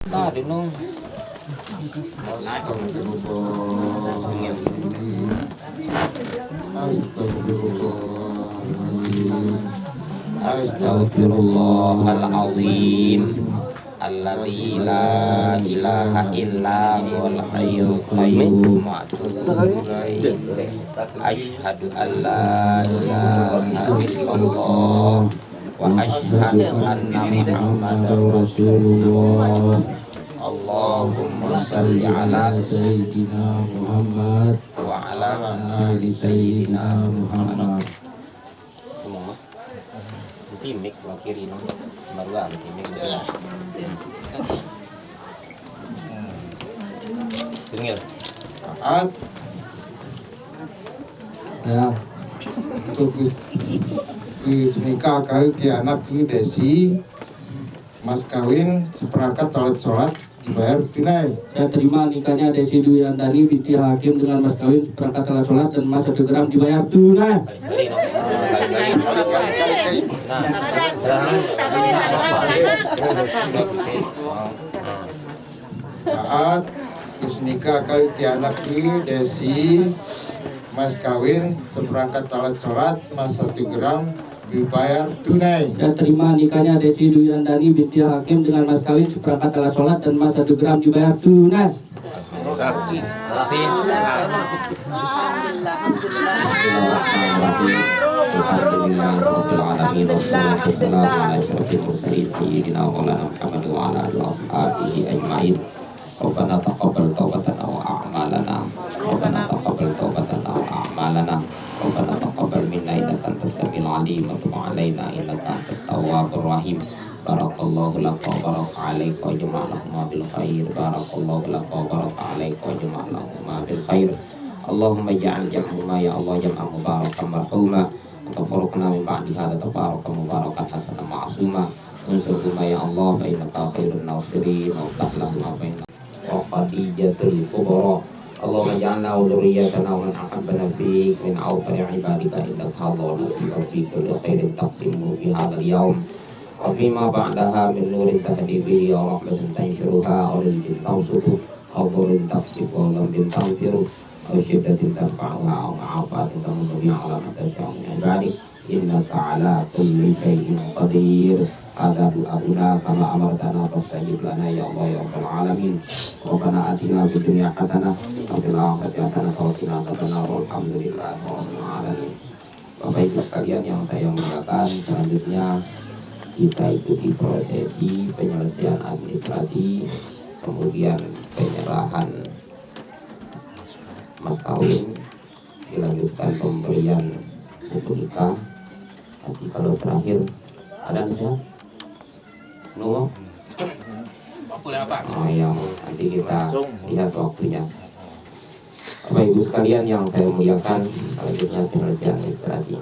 Tadi nung. Astaghfirullahaladzim. Alladzi la ilaha illa huwal hayyul qayyum wa atubu ilaih. Asyhadu an la ilaha illallah wa asyhadu anna Muhammadar Rasulullah. Allahumma salli ala sayyidina Muhammad wa ala ali sayyidina Muhammad. Semua timik wakiri nang barulah timik barulah. Tengil. Ya. Untuk nikah kali ke anak ke Desi, mas kawin seperangkat alat sholat dibayar tunai. Saya terima nikahnya Desi Duyandani binti Hakim dengan mas kawin seperangkat alat sholat dan emas 1 gram dibayar tunai. Saat nikah kali ke anak ke Desi, mas kawin seperangkat alat sholat emas 1 gram dibayar tunai. Saya terima nikahnya Desi Duyandani binti Hakim dengan mas kawin seperangkat alat sholat dan emas 1 gram dibayar tunai. Rabbana taqabbal taubatana wa a'malana. Rabbana taqabbal taubatana wa a'malana. Rabbana taqabbal minna innaka antas samiul alim wa tub 'alaina innaka antat tawwabur rahim. Barakallahu laka wa baraka 'alaika wa jama'alahuma bil khair. Barakallahu laka wa baraka 'alaika wa jama'alahuma bil khair. Allahumma ja'al jam'ahuma ya Allah jam'an mubarakan marhuma. Tafarraqna min ba'di hadza tafarraqan mubarakan hasanan ma'suma. Unsurhuma ya Allah fa innaka khairun nasirin wa tahlahu ma baina Khadijatul Kubra. Allahumma ja'alna wa dzurriyyatana wa man ahabbana fik min awfari ibadika innaka Allahu fi kulli khairin taqsimu fi hadzal yawm wa fima ba'daha min nurin tahdi bihi wa rahmatin tanshuruha wa rizqin tawsutu aw dhurrin taqsifu wa lamdin tanfiru aw syiddatin tarfa'uha aw ma'afatin tamunnu biha ala man tasha'u min ibadik innaka ala kulli shay'in qadir. Ada doa kama amartana fastajib lana ya Allah ya rabbal alamin. Rabbana atina fid dunya hasanah wa fil akhirati hasanah wa qina adzabannar. Alhamdulillahi rabbil alamin. Bapak Ibu sekalian yang saya muliakan, selanjutnya kita ikuti prosesi penyelesaian administrasi, kemudian penyerahan mas kawin, dilanjutkan pemberian buku nikah. Nanti kalau terakhir ada nasihat no? Oh ya, nanti kita lihat waktunya. Bapak Ibu sekalian yang saya muliakan, selanjutnya penyelesaian administrasi.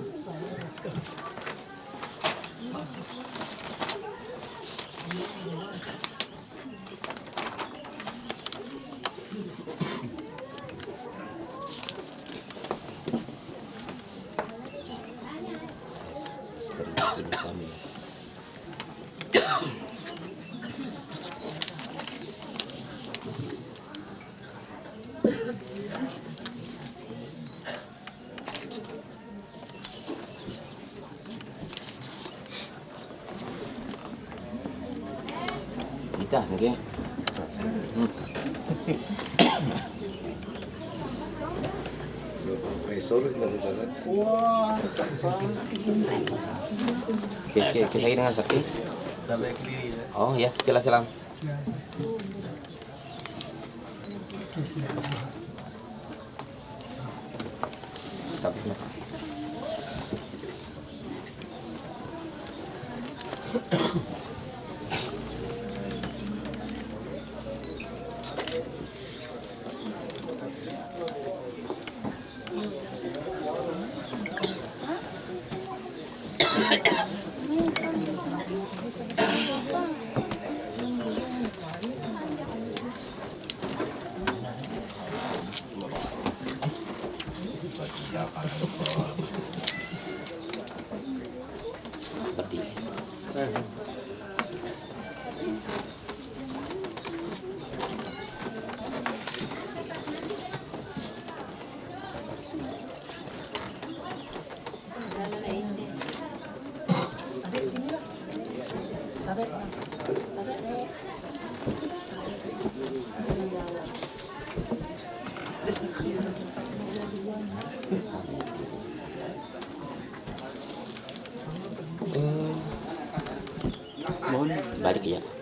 Kita nih. Kita dengan saksi. Oh ya, silakan. Tapi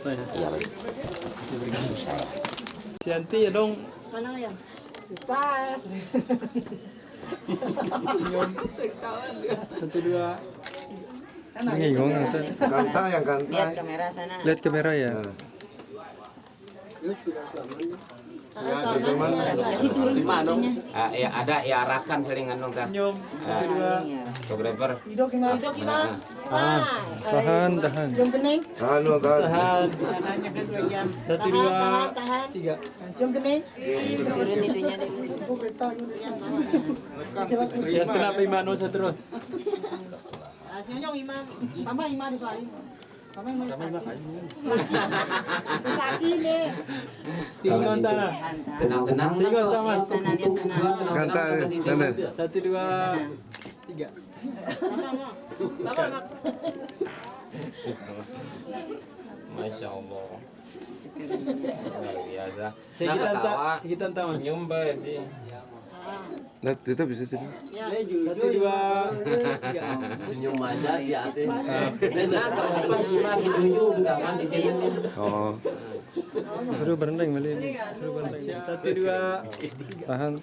Iya, Pak. Saya. Sianti ya dong. Mana yang? Surprise. Satu dua. Bingung nanti. Gantang yang gantang. Lihat kamera sana. Lihat kamera ya. Kasih turun fotonya. Ya ada ya arahkan selingan dong tah. Senyum. Satu dua. Fotografer. Hidup gimana? Tahan. Cium kening. Tahan. Tahan. Tangannya kan 2 jam. Satu dua. Tahan. Tiga. Cium kening. Turun itunya dulu. Ibu beritahu dulu yang Ya kenapa Imano saya terus? Nyonyong imam. Mama imam di paling. Mama imam. Laki nih. Tinggal sana. Senang-senang. Tinggal sama. Sana lihat sana. Gantang sana. Satu dua. Tiga. Mama. Masya Allah. Luar biasa. Saya kita tahu. Senyum Pak sih. Nah, tutup bisa tutup. Satu dua. Tiga. Senyum aja di atas. Nah, sama pas iman setuju udah kan di sini. Oh. Suruh berendeng balik. Satu dua. Tahan.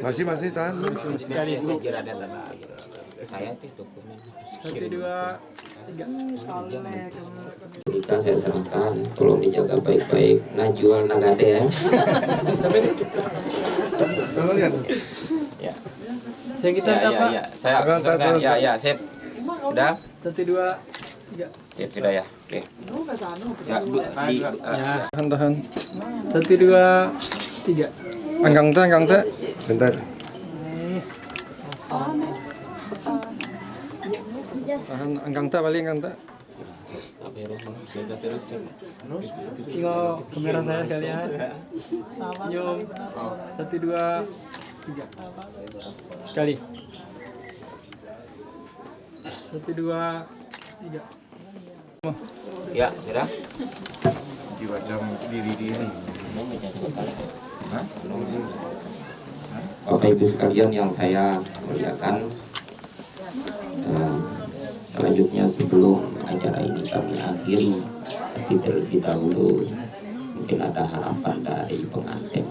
Masih tahan. Sekali belajar ada lagi. Saya teh dokumen. Satu dua. Tiga. Jika saya serahkan, tolong dijaga baik-baik. Nah, jual nagade ya. Kalau lihat. Ya. Saya kita tambah. Ya. Saya serahkan. Ya, sip. Udah? Satu dua. Tiga. Sip sudah ya. Oke. Ya, Ya. Tahan. Satu dua. Tiga. Anggang tak. Bentar. Tahan. Anggang tak balik anggang tak. Tengok kamera saya sekalian. Senyum. Satu dua. Tiga. Sekali. Satu dua. Tiga. Ya, sudah. Dibaca diri dia. Bapak Ibu sekalian yang saya muliakan, selanjutnya sebelum acara ini kami akhiri, tapi terlebih dahulu mungkin ada harapan dari pengantin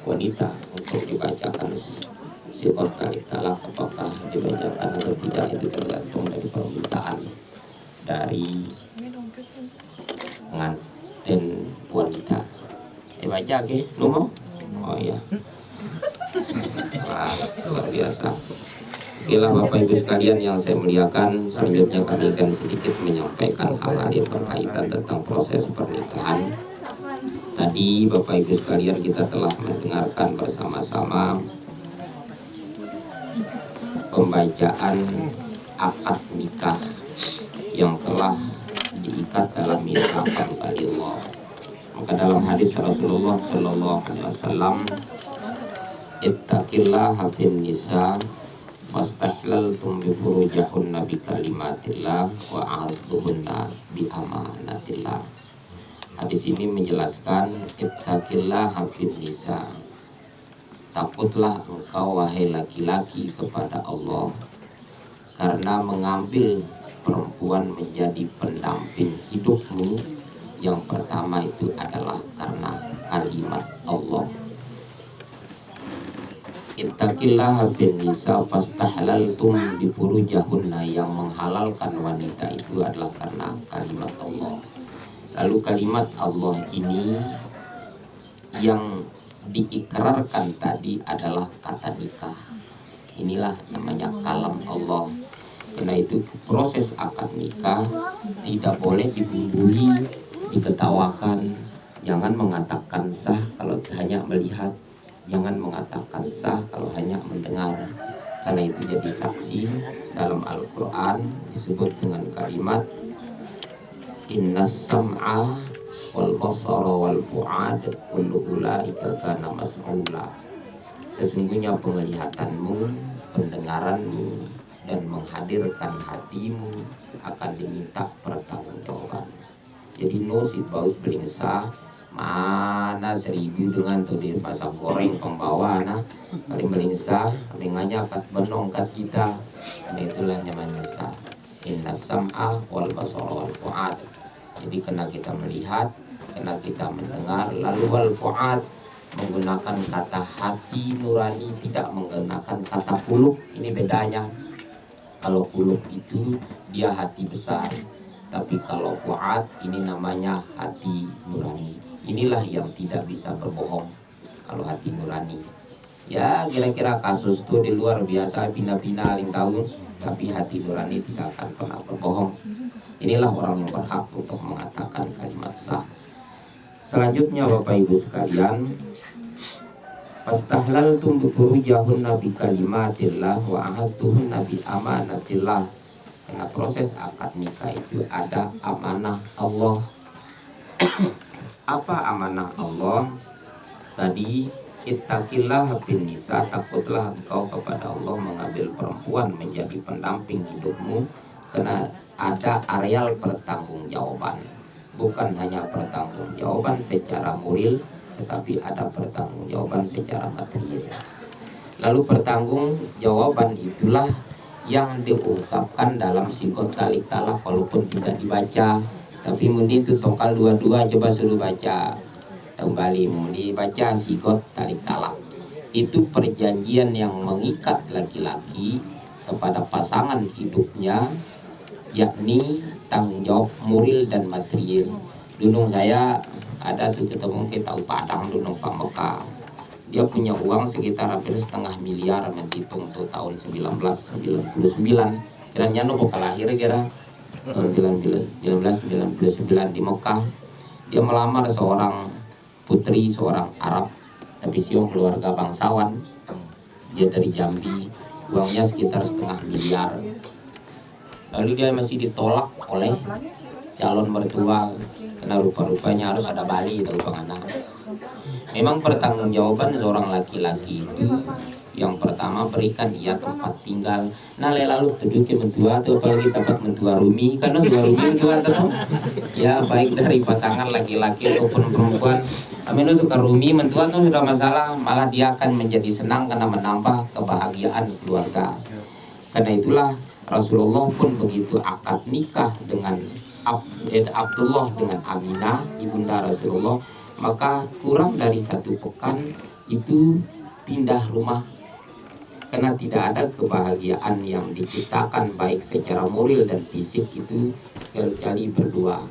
wanita untuk dibacakan sifat kali talak. Apakah dibacakan atau tidak itu tergantung dari permintaan dari pengantin wanita. Baca ke, nomor? Oh iya. Wah, luar biasa. Okelah Bapak Ibu sekalian yang saya muliakan, selanjutnya kami akan sedikit menyampaikan hal-hal yang berkaitan tentang proses pernikahan. Tadi Bapak Ibu sekalian kita telah mendengarkan bersama-sama pembacaan akad nikah yang telah diikat dalam mi'raqan Allah. Maka dalam hadis Rasulullah Sallallahu Alaihi Wasallam, ittaqillaha fin nisa wastahlaltum bi furujahunna bi kalimatillah wa a'adzuhunna bi amanatillah. Hadis ini menjelaskan ittaqillaha fin nisa, takutlah engkau wahai laki-laki kepada Allah karena mengambil perempuan menjadi pendamping hidupmu. Yang pertama itu adalah karena kalimat Allah. Ittaqillaha bin nisa fastahlaltum bi furujahunna, yang menghalalkan wanita itu adalah karena kalimat Allah. Lalu kalimat Allah ini yang diikrarkan tadi adalah kata nikah. Inilah namanya kalam Allah. Karena itu proses akad nikah tidak boleh dibumbui, diketawakan. Jangan mengatakan sah kalau hanya melihat, jangan mengatakan sah kalau hanya mendengar, karena itu jadi saksi. Dalam Al-Quran disebut dengan kalimat innas sam'a wal basara wal fu'ad kullu ulaika kana mas'ula. Sesungguhnya penglihatanmu, pendengaranmu, dan menghadirkan hatimu akan diminta pertanggungjawaban. Jadi no si bau belingsa mana 1000 dengan tuh di pasar goreng pembawa nah kali belingsa dengan kat benong kat kita, dan itulah namanya sah. Inna sam'a wal basara wal fu'ad. Jadi kena kita melihat, kena kita mendengar. Lalu wal fuad, menggunakan kata hati nurani, tidak menggunakan kata kulub. Ini bedanya. Kalau kulub itu dia hati besar, tapi kalau fuad ini namanya hati nurani. Inilah yang tidak bisa berbohong kalau hati nurani. Ya kira-kira kasus itu di luar biasa, bina-bina aling tahu, tapi hati nurani tidak akan pernah berbohong. Inilah orang yang berhak untuk mengatakan kalimat sah. Selanjutnya Bapak Ibu sekalian, Fastahlaltum furujahunna bi kalimatillah wa ahadtuhunna bi amanatillah. Karena proses akad nikah itu ada amanah Allah. Apa amanah Allah? Tadi ittaqillah bin nisa, takutlah engkau kepada Allah mengambil perempuan menjadi pendamping hidupmu, karena ada areal pertanggungjawaban. Bukan hanya pertanggungjawaban secara moral, tetapi ada pertanggungjawaban secara material. Lalu pertanggungjawaban itulah yang diungkapkan dalam sigot talik talak, walaupun tidak dibaca. Tapi mungkin itu tokal dua-dua, coba suruh baca kembali, mau dibaca sigot talik talak. Itu perjanjian yang mengikat laki-laki kepada pasangan hidupnya, yakni tanggung jawab moral dan material. Dulu saya ada tuh ketemu kita tahu Padang dulu Pak Mekah. Dia punya uang sekitar hampir setengah miliar, menghitung tuh tahun 1999. Kiranya nopo lahir kira tahun 1999 di Mekah. Dia melamar seorang putri, seorang Arab, tapi siung keluarga bangsawan. Dia dari Jambi, uangnya sekitar setengah miliar. Lalu dia masih ditolak oleh calon mertua, karena rupa-rupanya harus ada Bali itu Bang Ana. Memang pertanggungjawaban seorang laki-laki itu yang pertama berikan ia tempat tinggal. Nah lalu duduk mentua atau apalagi tempat mentua rumi, karena dua rumi mentua tuh ya baik dari pasangan laki-laki ataupun perempuan. Aminu suka rumi mentua tuh sudah masalah, malah dia akan menjadi senang karena menambah kebahagiaan keluarga. Karena itulah Rasulullah pun begitu akad nikah dengan Abdullah dengan Aminah ibunda Rasulullah, maka kurang dari 1 pekan itu pindah rumah, karena tidak ada kebahagiaan yang diciptakan baik secara moral dan fisik itu sekali-kali berdua.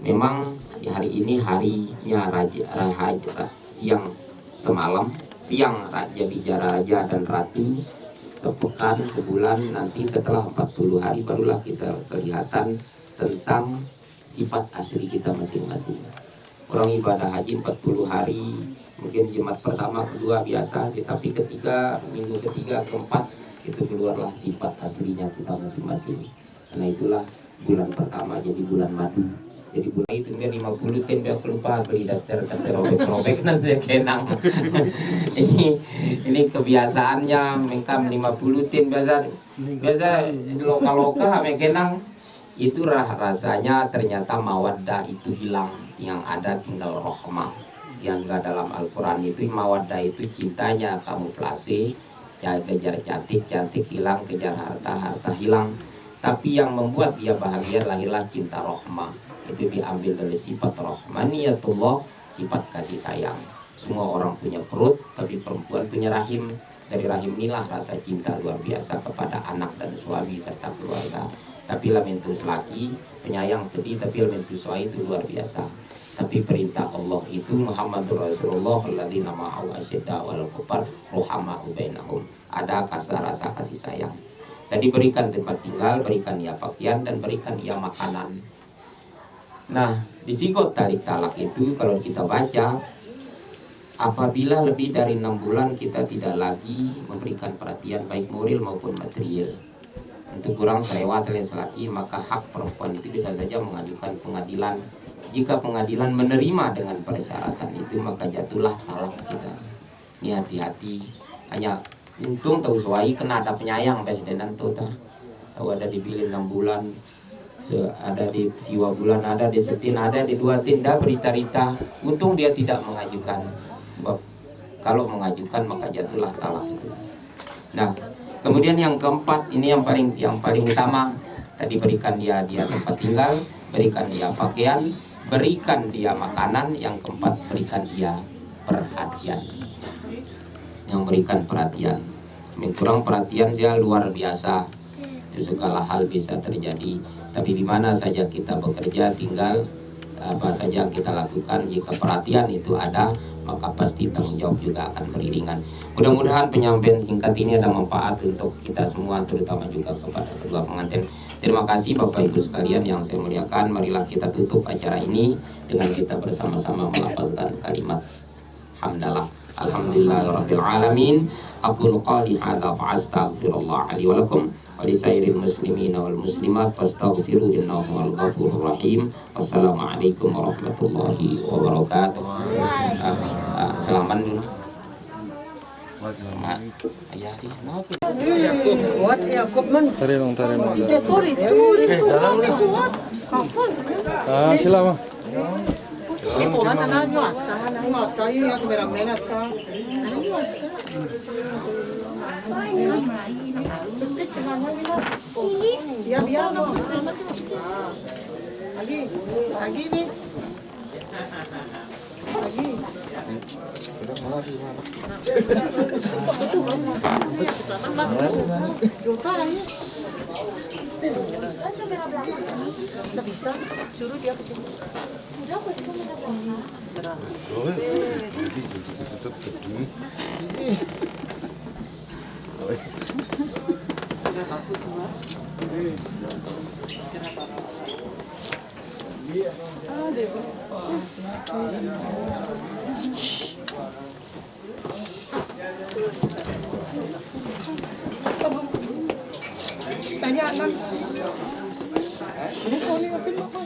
Memang hari ini harinya siang semalam, siang raja bicara raja dan ratu, sepekan sebulan, nanti setelah 40 hari barulah kita kelihatan tentang sifat asli kita masing-masing. Orang ibadah haji 40 hari, mungkin Jumat pertama, kedua biasa, tetapi ketiga, minggu ketiga, keempat, itu keluarlah sifat aslinya kita masing-masing. Karena itulah bulan pertama jadi bulan madu. Jadi bulan itu biar 50 ten biar kelupa beli daster robek nanti kenang. ini kebiasaannya mengkam 50 ten biasa loka-loka kenang. Itu rasanya ternyata mawaddah itu hilang, yang ada tinggal rohmah. Yang enggak dalam Al-Quran itu mawaddah itu cintanya kamuflase, kejar cantik hilang, kejar harta hilang. Tapi yang membuat dia bahagia lahirlah cinta rohmah. Itu diambil dari sifat rahmaniyatullah, sifat kasih sayang. Semua orang punya perut, tapi perempuan punya rahim. Dari rahim inilah rasa cinta luar biasa kepada anak dan suami serta keluarga. Tapi lamentus laki penyayang sedih, tapi lamentus suami itu luar biasa. Tapi perintah Allah itu Muhammadur Rasulullah alladzina ma'ahu asyidda wal kufar ruhama'u bainahum. Ada rasa kasih sayang. Tadi berikan tempat tinggal, berikan ia pakaian, dan berikan ia makanan. Nah, di sigot tarik talak itu kalau kita baca, apabila lebih dari 6 bulan kita tidak lagi memberikan perhatian baik moral maupun material untuk kurang selewat alias laki, maka hak perempuan itu bisa saja mengajukan pengadilan. Jika pengadilan menerima dengan persyaratan itu, maka jatuhlah talak kita. Ini hati-hati. Hanya untung tahu suai kena ada penyayang presidenan tuh tahu ada dipilih 6 bulan, ada di siwa bulan, ada di setin, ada di 2 tinda berita-rita. Untung dia tidak mengajukan, sebab kalau mengajukan maka jatuhlah talak itu. Nah, kemudian yang keempat, ini yang paling utama, tadi berikan dia tempat tinggal, berikan dia pakaian, berikan dia makanan. Yang keempat, berikan dia perhatian. Yang berikan perhatian, kurang perhatian dia luar biasa, itu segala hal bisa terjadi. Tapi di mana saja kita bekerja, tinggal apa saja kita lakukan, jika perhatian itu ada, maka pasti tanggung jawab juga akan beriringan. Mudah-mudahan penyampaian singkat ini ada manfaat untuk kita semua, terutama juga kepada kedua pengantin. Terima kasih Bapak Ibu sekalian yang saya muliakan. Marilah kita tutup acara ini dengan kita bersama-sama melafazkan kalimat hamdalah. Alhamdulillahirabbil alamin. Aqulu qali hadza fa astaghfirullah li wa lakum wa li sairil muslimina wal muslimat fastaghfiru innahu huwal ghafurur rahim. Wassalamualaikum warahmatullahi wabarakatuh. Selamat dulu. Ayah sih, Kuat ya, Kopman. Tarik dong, tarik dong. Tori, kuat. Kapal. Sila mah. Ito, anak nyuas ka. Nyuas ka, yung ako merang nenas ka. Ano nyuas ka? Biar na. Lagi ni. Lagi. Nggak bisa, suruh dia ke sini. Tanya lang. Ano ko ni apil mo ko?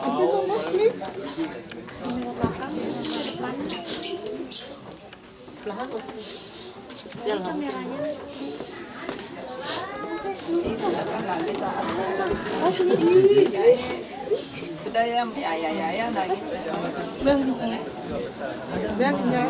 Apil mo ni? Lahat ko. Yan lang. Budaya ya nangis. Bang niya.